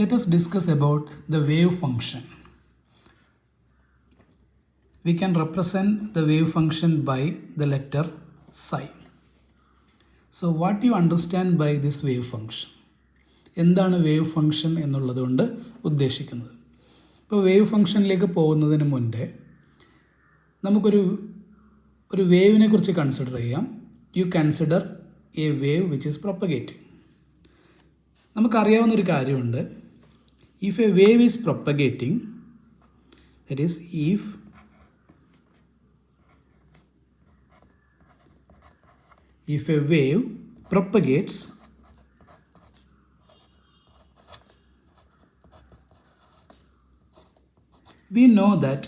Let us discuss about the wave function. We can represent the wave function by the letter psi. So what do you understand by this wave function? എന്താണ് wave function എന്നുള്ളതുകൊണ്ട് ഉദ്ദേശിക്കുന്നത്? ഇപ്പോൾ wave ഫംഗ്ഷനിലേക്ക് പോകുന്നതിന് മുൻപേ നമുക്കൊരു വേവിനെ കുറിച്ച് consider ചെയ്യാം. You consider a wave which is propagating. നമുക്കറിയാവുന്നൊരു കാര്യമുണ്ട്. If a wave is propagating, that is if a wave propagates, we know that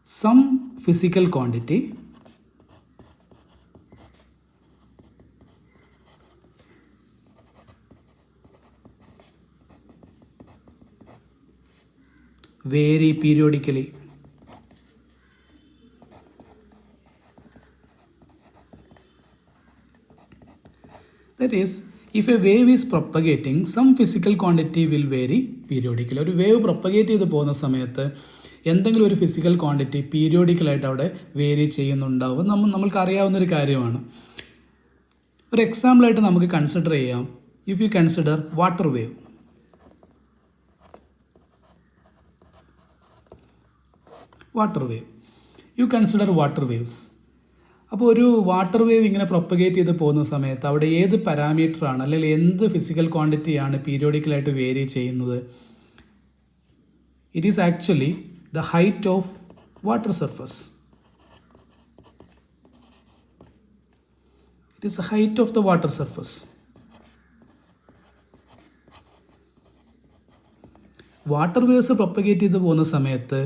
some physical quantity vary periodically. That is, if a wave is propagating, some physical quantity will vary periodically. ഒരു wave propagate ചെയ്ത് പോകുന്ന സമയത്ത് എന്തെങ്കിലും ഒരു physical quantity പീരിയോഡിക്കലായിട്ട് അവിടെ vary ചെയ്യുന്നുണ്ടാവും. നമ്മൾക്കറിയാവുന്നൊരു കാര്യമാണ്. ഒരു എക്സാമ്പിളായിട്ട് നമുക്ക് കൺസിഡർ ചെയ്യാം. If you consider water wave. U consider water waves. അപ്പോൾ ഒരു വാട്ടർ വേവ് ഇങ്ങനെ പ്രൊപ്പഗേറ്റ് ചെയ്ത് പോകുന്ന സമയത്ത് അവിടെ ഏത് പാരാമീറ്ററാണ് അല്ലെങ്കിൽ എന്ത് ഫിസിക്കൽ ക്വാണ്ടിറ്റിയാണ് പീരിയോഡിക്കലായിട്ട് വേരി ചെയ്യുന്നത്? It is actually the height of water surface. It is the height of the water surface. Water waves propagate ചെയ്ത് പോകുന്ന സമയത്ത്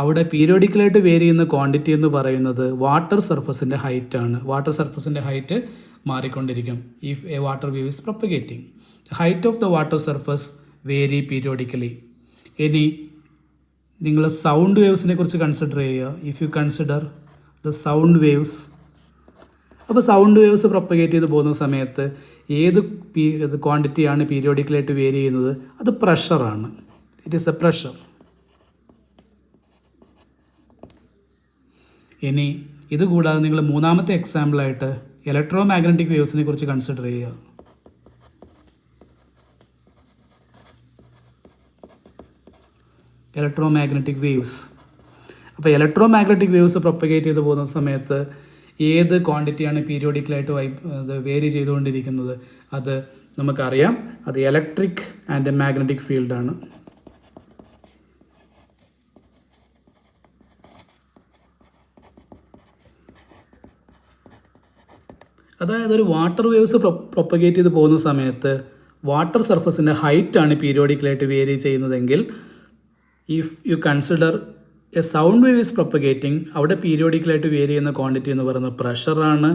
അവിടെ പീരിയോഡിക്കലായിട്ട് വേരി ചെയ്യുന്ന ക്വാണ്ടിറ്റി എന്ന് പറയുന്നത് വാട്ടർ സർഫസിൻ്റെ ഹൈറ്റാണ്. വാട്ടർ സർഫസിൻ്റെ ഹൈറ്റ് മാറിക്കൊണ്ടിരിക്കും if a water wave is propagating. Height of the water surface vary periodically. ഇനി നിങ്ങൾ സൗണ്ട് വേവ്സിനെ കുറിച്ച് കൺസിഡർ ചെയ്യുക. If you consider the sound waves. അപ്പോൾ സൗണ്ട് വേവ്സ് പ്രൊപ്പഗേറ്റ് ചെയ്ത് പോകുന്ന സമയത്ത് ഏത് ക്വാണ്ടിറ്റിയാണ് പീരിയോഡിക്കലായിട്ട് വേരി ചെയ്യുന്നത്? അത് പ്രഷറാണ്. It is a pressure. ഇനി ഇതുകൂടാതെ നിങ്ങൾ മൂന്നാമത്തെ എക്സാമ്പിളായിട്ട് ഇലക്ട്രോ മാഗ്നറ്റിക് വേവ്സിനെ കുറിച്ച് കൺസിഡർ ചെയ്യുക. Electro magnetic waves. അപ്പോൾ ഇലക്ട്രോ മാഗ്നറ്റിക് വേവ്സ് പ്രൊപ്പഗേറ്റ് ചെയ്ത് പോകുന്ന സമയത്ത് ഏത് ക്വാണ്ടിറ്റിയാണ് പീരിയോഡിക്കലായിട്ട് വേരി ചെയ്തുകൊണ്ടിരിക്കുന്നത്? അത് നമുക്കറിയാം, അത് ഇലക്ട്രിക് ആൻഡ് മാഗ്നറ്റിക് ഫീൽഡാണ്. അതായത് ഒരു വാട്ടർ വേവ്സ് പ്രൊപ്പഗേറ്റ് ചെയ്ത് പോകുന്ന സമയത്ത് വാട്ടർ സർഫസിൻ്റെ ഹൈറ്റാണ് പീരിയോഡിക്കലായിട്ട് വേരി ചെയ്യുന്നതെങ്കിൽ if you consider A sound wave is propagating, അവിടെ പീരിയോഡിക്കലായിട്ട് വേരി ചെയ്യുന്ന ക്വാണ്ടിറ്റി എന്ന് പറയുന്നത് പ്രഷറാണ്.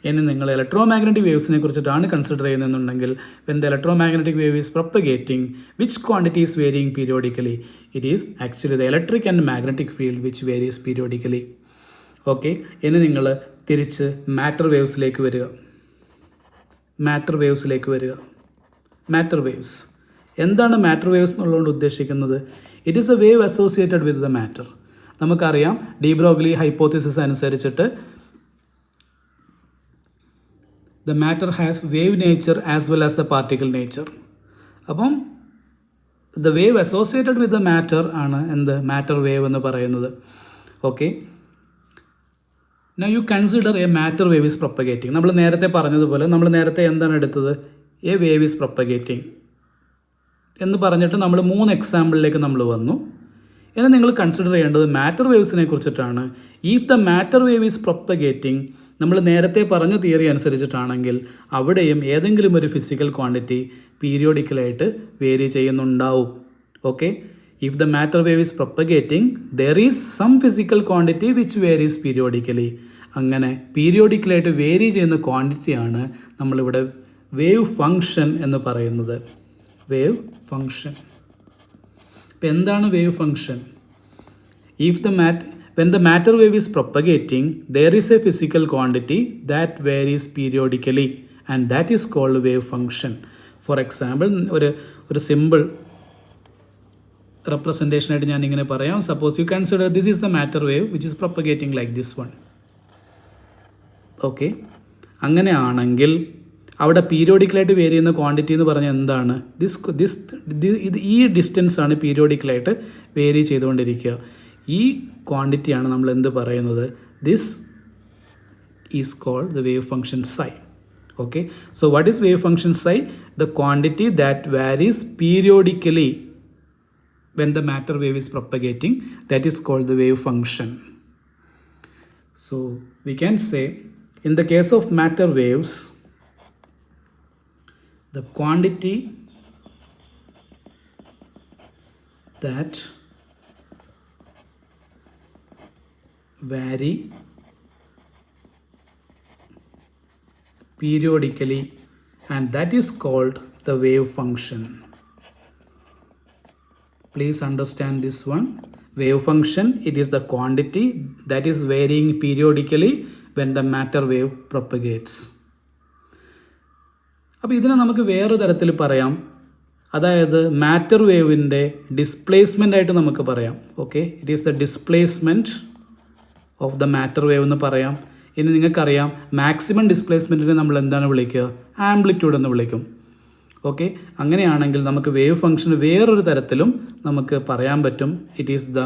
ഇനി നിങ്ങൾ ഇലക്ട്രോ മാഗ്നറ്റിക് വേവ്സിനെ കുറിച്ചിട്ടാണ് കൺസിഡർ ചെയ്യുന്നതെന്നുണ്ടെങ്കിൽ when the electromagnetic wave is propagating, which quantity is varying periodically? It is actually the electric and magnetic field which varies periodically. Okay, ഇനി നിങ്ങൾ തിരിച്ച് മാറ്റർ വേവ്സിലേക്ക് വരിക. മാറ്റർ വേവ്സ് എന്താണ് മാറ്റർ വേവ്സ് എന്നുള്ളതുകൊണ്ട് ഉദ്ദേശിക്കുന്നത്? It is a wave associated with the matter. നമുക്കറിയാം, de Broglie hypothesis അനുസരിച്ചിട്ട് the matter has wave nature as well as the particle nature. അപ്പം the wave associated with the matter ആണ് എന്ത്? Matter wave എന്ന് പറയുന്നത്. Okay, Now you consider a matter wave is propagating. നമ്മൾ നേരത്തെ പറഞ്ഞതുപോലെ നമ്മൾ നേരത്തെ എന്താണ് എടുത്തത്? എ വേവ് ഈസ് പ്രൊപ്പഗേറ്റിംഗ് എന്ന് പറഞ്ഞിട്ട് നമ്മൾ 3 എക്സാമ്പിളിലേക്ക് നമ്മൾ വന്നു. ഇനി നിങ്ങൾ കൺസിഡർ ചെയ്യേണ്ടത് മാറ്റർ വേവ്സിനെ കുറിച്ചിട്ടാണ്. If the matter wave is propagating, നമ്മൾ നേരത്തെ പറഞ്ഞ തിയറി അനുസരിച്ചിട്ടാണെങ്കിൽ അവിടെയും ഏതെങ്കിലും ഒരു ഫിസിക്കൽ ക്വാണ്ടിറ്റി പീരിയോഡിക്കലായിട്ട് വേരി ചെയ്യുന്നുണ്ടാവും. Okay, if the matter wave is propagating, there is some physical quantity which varies periodically. അങ്ങനെ പീരിയോഡിക്കലായിട്ട് വേരി ചെയ്യുന്ന ക്വാണ്ടിറ്റിയാണ് നമ്മളിവിടെ വേവ് ഫങ്ഷൻ എന്ന് പറയുന്നത്. Wave function. ഇപ്പം എന്താണ് wave function? when the matter wave is propagating, there is a physical quantity that varies periodically and that is called wave function. For example, ഒരു simple റെപ്രസെൻറ്റേഷനായിട്ട് ഞാനിങ്ങനെ പറയാം. Suppose you consider this is the matter wave which is propagating like this one. Okay, അങ്ങനെയാണെങ്കിൽ അവിടെ പീരിയോഡിക്കലായിട്ട് vary ചെയ്യുന്ന quantity എന്ന് പറഞ്ഞാൽ എന്താണ്? ഈ ഡിസ്റ്റൻസ് ആണ് പീരിയോഡിക്കലായിട്ട് വേരി ചെയ്തുകൊണ്ടിരിക്കുക. ഈ ക്വാണ്ടിറ്റിയാണ് നമ്മൾ എന്ത് പറയുന്നത്? This is called the wave function psi. Okay, so what is wave function psi? The quantity that varies periodically when the matter wave is propagating, that is called the wave function. So we can say in the case of matter waves, the quantity that vary periodically, and that is called the wave function. Please understand this one. Wave function, it is the quantity that is varying periodically when the matter wave propagates. അപ്പോൾ ഇതിനെ നമുക്ക് വേറൊരു തരത്തിൽ പറയാം. അതായത് matter വേവിൻ്റെ displacement ആയിട്ട് നമുക്ക് പറയാം. Okay, it is the displacement of the matter wave എന്ന് പറയാം. ഇനി നിങ്ങൾക്കറിയാം മാക്സിമം ഡിസ്പ്ലേസ്മെൻറ്റിനെ നമ്മൾ എന്താണ് വിളിക്കുക? ആംപ്ലിറ്റ്യൂഡ് എന്ന് വിളിക്കും. ഓക്കെ, അങ്ങനെയാണെങ്കിൽ നമുക്ക് വേവ് ഫംഗ്ഷൻ വേറൊരു തരത്തിലും നമുക്ക് പറയാൻ പറ്റും. It is the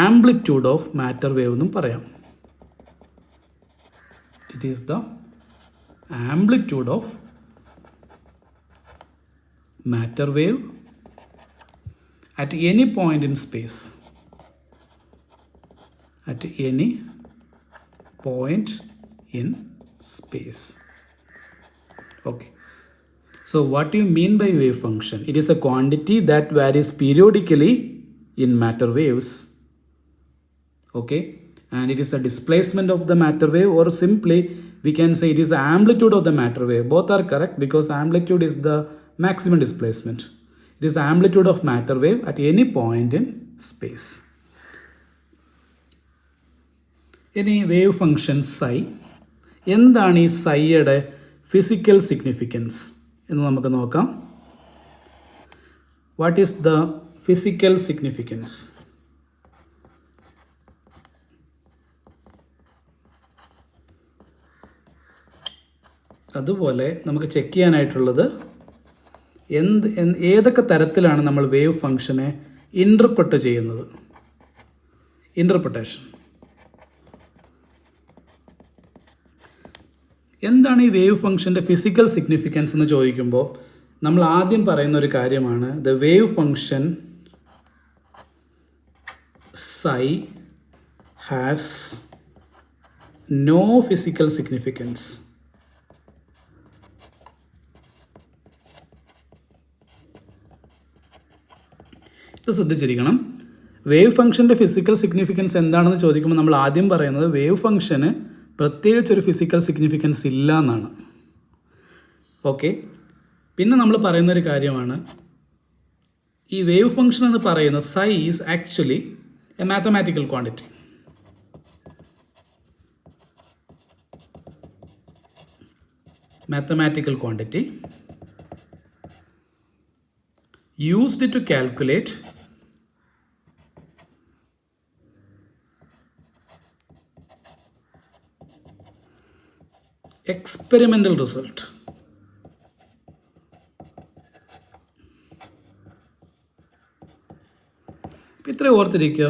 amplitude of matter wave എന്നും പറയാം. It is the amplitude of matter wave at any point in space. At any point in space. Okay. So what do you mean by wave function? It is a quantity that varies periodically in matter waves. Okay. And it is a displacement of the matter wave, or simply we can say it is the amplitude of the matter wave. Both are correct because amplitude is the maximum displacement. It is the amplitude of matter wave at any point in space. ഇനി wave function psi, എന്താണ് ഈ psiയുടെ physical significance എന്ന് നമുക്ക് നോക്കാം. What is the physical significance? അതുപോലെ നമുക്ക് check ചെയ്യാനായിട്ടുള്ളത് ഏതൊക്കെ തരത്തിലാണ് നമ്മൾ വേവ് ഫംഗ്ഷനെ ഇൻ്റർപ്രറ്റ് ചെയ്യുന്നത്. ഇൻ്റർപ്രിട്ടേഷൻ എന്താണ്? ഈ വേവ് ഫംഗ്ഷൻ്റെ ഫിസിക്കൽ സിഗ്നിഫിക്കൻസ് എന്ന് ചോദിക്കുമ്പോൾ നമ്മൾ ആദ്യം പറയുന്ന ഒരു കാര്യമാണ് the wave function psi has no physical significance. ഇത് ശ്രദ്ധിച്ചിരിക്കണം. വേവ് ഫംഗ്ഷൻ്റെ ഫിസിക്കൽ സിഗ്നിഫിക്കൻസ് എന്താണെന്ന് ചോദിക്കുമ്പോൾ നമ്മൾ ആദ്യം പറയുന്നത് വേവ് ഫംഗ്ഷന് പ്രത്യേകിച്ചൊരു ഫിസിക്കൽ സിഗ്നിഫിക്കൻസ് ഇല്ല എന്നാണ്. ഓക്കെ, പിന്നെ നമ്മൾ പറയുന്നൊരു കാര്യമാണ് ഈ വേവ് ഫംഗ്ഷൻ എന്ന് പറയുന്ന psi is actually a mathematical quantity. Mathematical quantity used to calculate experimental result. ഇത്ര ഓർത്തിരിക്കുക.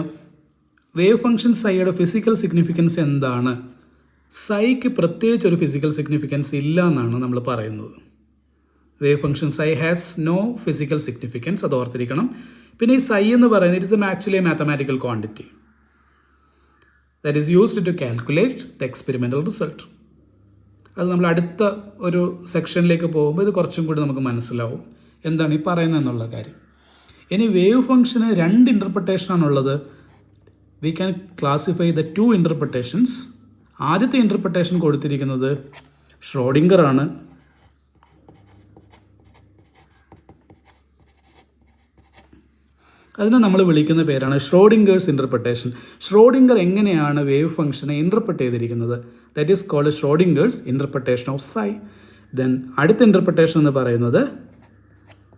വേവ് ഫംഗ്ഷൻ സൈയുടെ ഫിസിക്കൽ സിഗ്നിഫിക്കൻസ് എന്താണ്? സൈക്ക് പ്രത്യേകിച്ച് ഒരു ഫിസിക്കൽ സിഗ്നിഫിക്കൻസ് ഇല്ല എന്നാണ് നമ്മൾ പറയുന്നത്. Wave function psi has no physical significance, അത് ഓർത്തിരിക്കണം. പിന്നെ ഈ സൈ എന്ന് പറയുന്നത് it is actually a mathematical quantity that is used to calculate the experimental result. അത് നമ്മൾ അടുത്ത ഒരു സെക്ഷനിലേക്ക് പോകുമ്പോൾ ഇത് കുറച്ചും കൂടി നമുക്ക് മനസ്സിലാവും എന്താണ് ഈ പറയുന്നത് എന്നുള്ള കാര്യം. ഇനി വേവ് ഫംഗ്ഷന് രണ്ട് ഇൻ്റർപ്രിട്ടേഷനാണുള്ളത്. We can classify the two interpretations. ആദ്യത്തെ ഇൻ്റർപ്രിട്ടേഷൻ കൊടുത്തിരിക്കുന്നത് ഷ്രോഡിംഗർ ആണ്. അതിനെ നമ്മൾ വിളിക്കുന്ന പേരാണ് ഷ്രോഡിംഗേഴ്സ് ഇൻ്റർപ്രിട്ടേഷൻ. ഷ്രോഡിംഗർ എങ്ങനെയാണ് വേവ് ഫംഗ്ഷനെ ഇൻ്റർപ്രിറ്റ് ചെയ്തിരിക്കുന്നത്? That is called Schrodinger's interpretation of psi. Then അടുത്ത ഇൻ്റർപ്രിട്ടേഷൻ എന്ന് പറയുന്നത്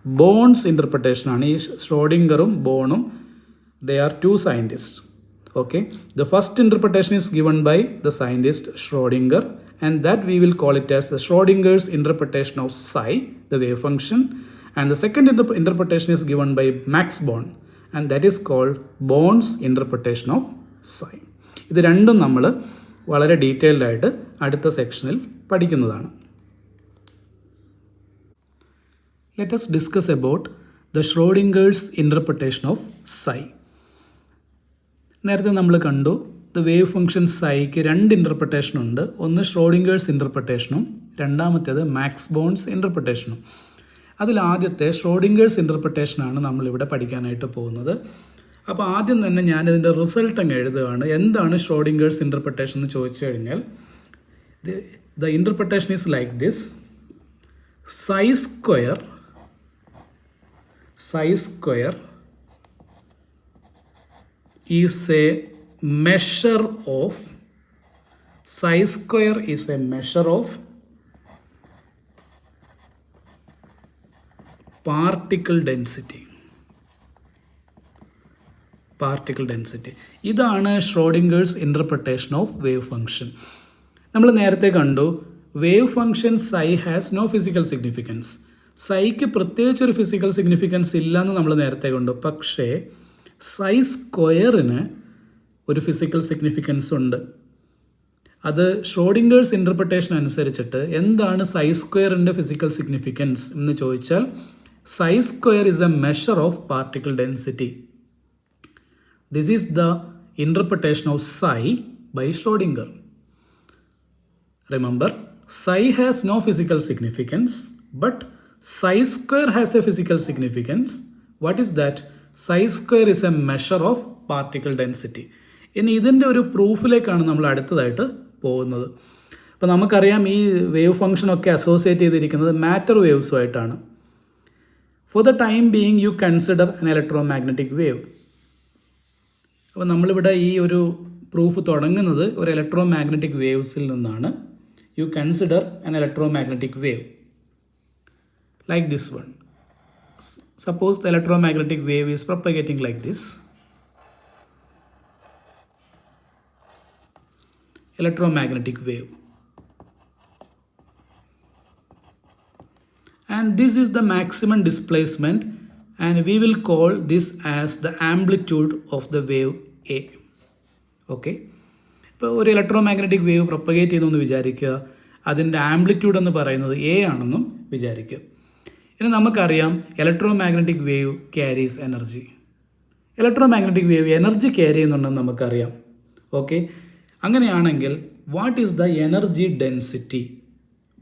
ബോൺസ് ഇൻ്റർപ്രിട്ടേഷനാണ്. ഈ ഷ്രോഡിംഗറും ബോണും They are two scientists. Okay, the first interpretation is given by the scientist Schrödinger, and that we will call it as the Schrödinger's interpretation of psi, the wave function. And the second interpretation is given by Max Born, and that is called Born's interpretation of psi. ഇത് രണ്ടും നമ്മൾ വളരെ detailed ആയിട്ട് അടുത്ത സെക്ഷനിൽ പഠിക്കുന്നതാണ്. Let us discuss about the Schrödinger's interpretation of psi. നേരത്തെ നമ്മൾ കണ്ടു ദ വേവ് ഫംഗ്ഷൻ സൈക്ക് രണ്ട് ഇൻ്റർപ്രിട്ടേഷൻ ഉണ്ട്. ഒന്ന് ഷ്രോഡിംഗേഴ്സ് ഇൻ്റർപ്രിട്ടേഷനും രണ്ടാമത്തേത് മാക്സ് ബോൺസ് ഇൻ്റർപ്രിട്ടേഷനും. അതിൽ ആദ്യത്തെ ഷ്രോഡിംഗേഴ്സ് ഇൻ്റർപ്രിട്ടേഷനാണ് നമ്മളിവിടെ പഠിക്കാനായിട്ട് പോകുന്നത്. അപ്പോൾ ആദ്യം തന്നെ ഞാനിതിൻ്റെ റിസൾട്ട് അങ്ങ് എഴുതുകയാണ്. എന്താണ് ഷ്രോഡിംഗേഴ്സ് ഇൻ്റർപ്രിട്ടേഷൻ എന്ന് ചോദിച്ചു കഴിഞ്ഞാൽ the interpretation is like this: psi square is a measure of psi square is a measure of particle density. ഇതാണ് Schrodinger's interpretation of wave function. നമ്മൾ നേരത്തെ കണ്ടു wave function psi has no physical significance. സൈക്ക് പ്രത്യേകിച്ചൊരു physical significance ഇല്ലയെന്ന് നമ്മൾ നേരത്തെ കണ്ടു. പക്ഷേ psi സ്ക്വയറിന് ഒരു ഫിസിക്കൽ സിഗ്നിഫിക്കൻസ് ഉണ്ട്. അത് ഷ്രോഡിംഗേഴ്സ് ഇൻ്റർപ്രിട്ടേഷൻ അനുസരിച്ചിട്ട് എന്താണ് psi സ്ക്വയറിൻ്റെ ഫിസിക്കൽ സിഗ്നിഫിക്കൻസ് എന്ന് ചോദിച്ചാൽ psi square is a measure of particle density. This is the interpretation of psi by Schrodinger. Remember, psi has no physical significance, but psi square has a physical significance. What is that? Psi square is a measure of particle density. ഇനി ഇതിൻ്റെ ഒരു പ്രൂഫിലേക്കാണ് നമ്മൾ അടുത്തതായിട്ട് പോകുന്നത്. അപ്പോൾ നമുക്കറിയാം ഈ wave ഫംഗ്ഷനൊക്കെ അസോസിയേറ്റ് ചെയ്തിരിക്കുന്നത് മാറ്റർ വേവ്സുമായിട്ടാണ്. For the time being you consider an electromagnetic wave. അപ്പോൾ നമ്മളിവിടെ ഈ ഒരു പ്രൂഫ് തുടങ്ങുന്നത് ഒരു ഇലക്ട്രോമാഗ്നറ്റിക് വേവ്സിൽ നിന്നാണ്. U consider an electromagnetic wave like this one. Suppose the electromagnetic wave is propagating like this. Electromagnetic wave. And this is the maximum displacement, and we will call this as the amplitude of the wave A. Okay. ഇപ്പോൾ ഒരു electromagnetic wave propagate ചെയ്തെന്ന് വിചാരിക്കുക. അതിൻ്റെ amplitude എന്ന് പറയുന്നത് A ആണെന്നും വിചാരിക്കുക. ഇനി നമുക്കറിയാം electromagnetic wave carries energy. Electromagnetic wave energy carry ചെയ്യുന്നുണ്ടെന്ന് നമുക്കറിയാം. ഓക്കെ, അങ്ങനെയാണെങ്കിൽ what is the energy density?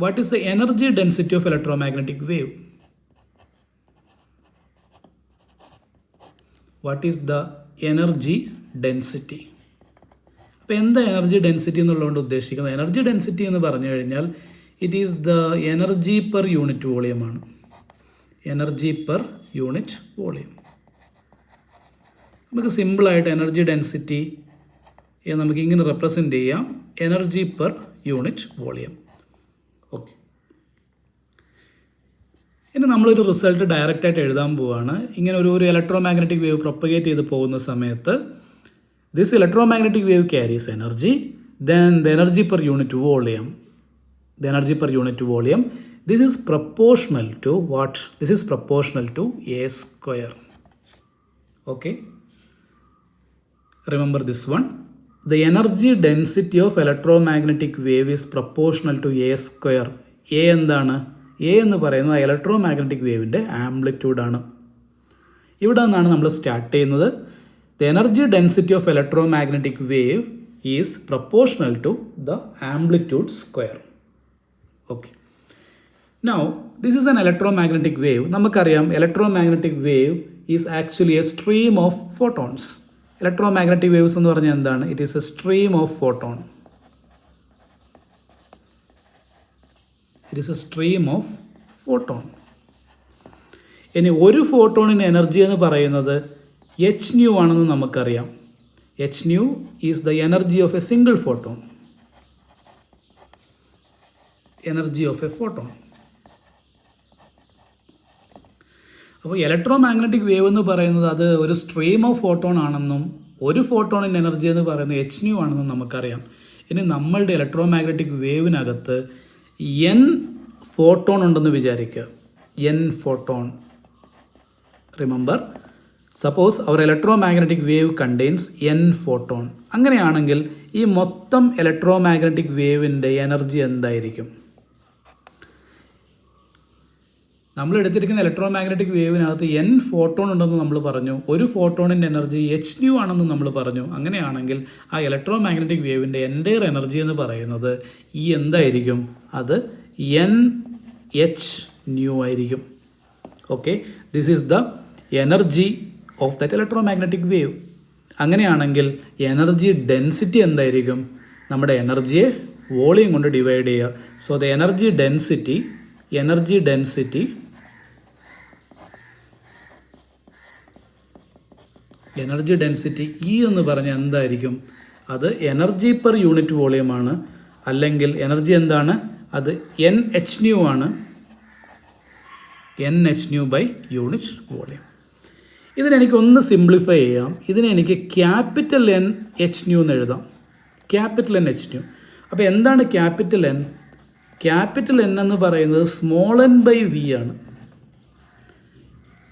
What is the energy density of electromagnetic wave? What is the energy density? അപ്പോൾ എന്താ എനർജി ഡെൻസിറ്റി എന്നുള്ളതുകൊണ്ട് ഉദ്ദേശിക്കുന്നത്? എനർജി ഡെൻസിറ്റി എന്ന് പറഞ്ഞു കഴിഞ്ഞാൽ it is the energy per unit വോളിയമാണ്. Energy per unit volume. നമുക്ക് സിമ്പിളായിട്ട് എനർജി ഡെൻസിറ്റി നമുക്ക് ഇങ്ങനെ റെപ്രസെൻ്റ് ചെയ്യാം: energy per unit volume. Okay, ഇനി നമ്മളൊരു റിസൾട്ട് ഡയറക്റ്റായിട്ട് എഴുതാൻ പോവുകയാണ്. ഇങ്ങനെ ഒരു ഇലക്ട്രോമാഗ്നറ്റിക് വേവ് പ്രൊപ്പഗേറ്റ് ചെയ്ത് പോകുന്ന സമയത്ത് this electromagnetic wave carries energy, then the energy per unit volume. The energy per unit volume, this is proportional to what? This is proportional to A square. Okay, remember this one. The energy density of electromagnetic wave is proportional to A square. A എന്താണ്? A എന്ന് പറയുന്നത് electromagnetic വേവിൻ്റെ amplitude ആണ്. ഇവിടെ നിന്നാണ് നമ്മൾ start ചെയ്യുന്നത്. The energy density of electromagnetic wave is proportional to the amplitude square. Okay. Now, this is an electromagnetic wave. നമുക്കറിയാം electromagnetic wave is actually a stream of photons. Electromagnetic waves എന്ന് പറഞ്ഞാൽ എന്താണ്? It is a stream of photon. It is a stream of photon. ഇനി ഒരു ഫോട്ടോണിന് energy എന്ന് പറയുന്നത് h nu ആണെന്ന് നമുക്കറിയാം. h nu is the energy of a single photon. Energy of a photon. അപ്പോൾ ഇലക്ട്രോ മാഗ്നറ്റിക് വേവ് എന്ന് പറയുന്നത് അത് ഒരു സ്ട്രീം ഓഫ് ഫോട്ടോൺ ആണെന്നും ഒരു ഫോട്ടോണിൻ്റെ എനർജി എന്ന് പറയുന്നത് h ആണെന്നും നമുക്കറിയാം. ഇനി നമ്മളുടെ ഇലക്ട്രോ മാഗ്നറ്റിക് വേവിനകത്ത് n ഫോട്ടോൺ ഉണ്ടെന്ന് വിചാരിക്കുക. n photon. Remember, suppose our electromagnetic wave contains n photon. അങ്ങനെയാണെങ്കിൽ ഈ മൊത്തം ഇലക്ട്രോ മാഗ്നറ്റിക് വേവിൻ്റെ എനർജി എന്തായിരിക്കും? നമ്മൾ എടുത്തിരിക്കുന്ന ഇലക്ട്രോ മാഗ്നറ്റിക് വേവിനകത്ത് n ഫോട്ടോൺ ഉണ്ടെന്ന് നമ്മൾ പറഞ്ഞു. ഒരു ഫോട്ടോണിൻ്റെ എനർജി h ആണെന്ന് നമ്മൾ പറഞ്ഞു. അങ്ങനെയാണെങ്കിൽ ആ ഇലക്ട്രോ മാഗ്നറ്റിക് വേവിൻ്റെ എൻ്റയർ എനർജി എന്ന് പറയുന്നത് ഈ എന്തായിരിക്കും? അത് nh ആയിരിക്കും. Okay, this is the energy of that electro magnetic wave. അങ്ങനെയാണെങ്കിൽ എനർജി ഡെൻസിറ്റി എന്തായിരിക്കും? നമ്മുടെ എനർജിയെ വോളിയം കൊണ്ട് ഡിവൈഡ് ചെയ്യുക. So the energy density E എന്ന് പറഞ്ഞാൽ എന്തായിരിക്കും? അത് എനർജി പെർ യൂണിറ്റ് വോളിയമാണ്. അല്ലെങ്കിൽ എനർജി എന്താണ്? അത് Nhν ആണ്. Nhν by unit volume. ഇതിനെനിക്കൊന്ന് സിംപ്ലിഫൈ ചെയ്യാം. ഇതിനെനിക്ക് ക്യാപിറ്റൽ Nhν എന്ന് എഴുതാം. Capital Nhν. അപ്പോൾ എന്താണ് ക്യാപിറ്റൽ N? ക്യാപിറ്റൽ N എന്ന് പറയുന്നത് സ്മോൾ n ബൈ V ആണ്.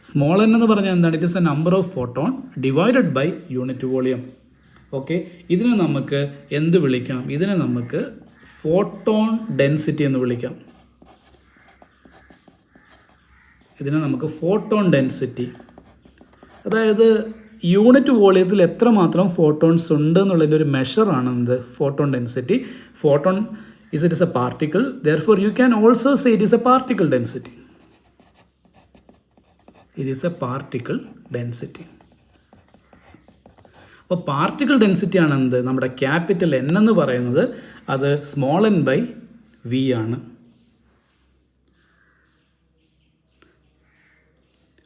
സ്മോൾ n എന്ന് പറഞ്ഞാൽ എന്താണ്? It is a number of photon divided by unit volume. Okay, ഇതിനെ നമുക്ക് എന്ത് വിളിക്കാം? ഇതിനെ നമുക്ക് ഫോട്ടോൺ ഡെൻസിറ്റി എന്ന് വിളിക്കാം. ഇതിനെ നമുക്ക് ഫോട്ടോൺ ഡെൻസിറ്റി, അതായത് യൂണിറ്റ് വോളിയത്തിൽ എത്രമാത്രം ഫോട്ടോൺസ് ഉണ്ട് എന്നുള്ളതിൻ്റെ ഒരു മെഷറാണ് എന്ത്? Photon density. Photon it is A particle, therefore you can also say it is A particle density. It is A particle density. അപ്പോൾ പാർട്ടിക്കിൾ ഡെൻസിറ്റി ആണ് എന്ത്? നമ്മുടെ ക്യാപിറ്റൽ N എന്ന് പറയുന്നത് അത് സ്മോൾ n ബൈ V ആണ്.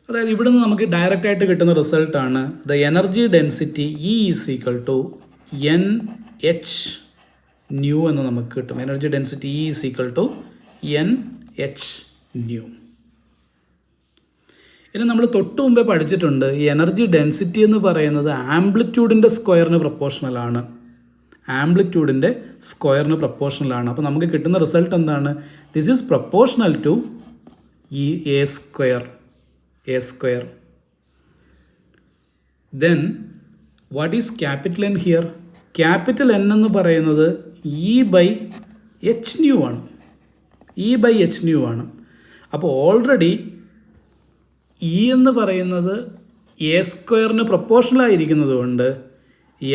അതായത് ഇവിടുന്ന് നമുക്ക് ഡയറക്റ്റ് ആയിട്ട് കിട്ടുന്ന റിസൾട്ടാണ് the energy density E is equal to Nhν എന്ന് നമുക്ക് കിട്ടും. Energy density E is equal to Nhν. ഇനി നമ്മൾ തൊട്ട് മുമ്പേ പഠിച്ചിട്ടുണ്ട് ഈ എനർജി ഡെൻസിറ്റി എന്ന് പറയുന്നത് ആംപ്ലിറ്റ്യൂഡിൻ്റെ സ്ക്വയറിന് പ്രപ്പോർഷണലാണ്. ആംപ്ലിറ്റ്യൂഡിൻ്റെ സ്ക്വയറിന് പ്രപ്പോർഷണലാണ്. അപ്പോൾ നമുക്ക് കിട്ടുന്ന റിസൾട്ട് എന്താണ്? This is proportional to A square. Then what is capital N here? Capital N എന്ന് പറയുന്നത് E by hν ആണ്. E by hν ആണ്. അപ്പോൾ ഓൾറെഡി E എന്ന് പറയുന്നത് A സ്ക്വയറിന് പ്രപ്പോർഷണലായിരിക്കുന്നത് കൊണ്ട്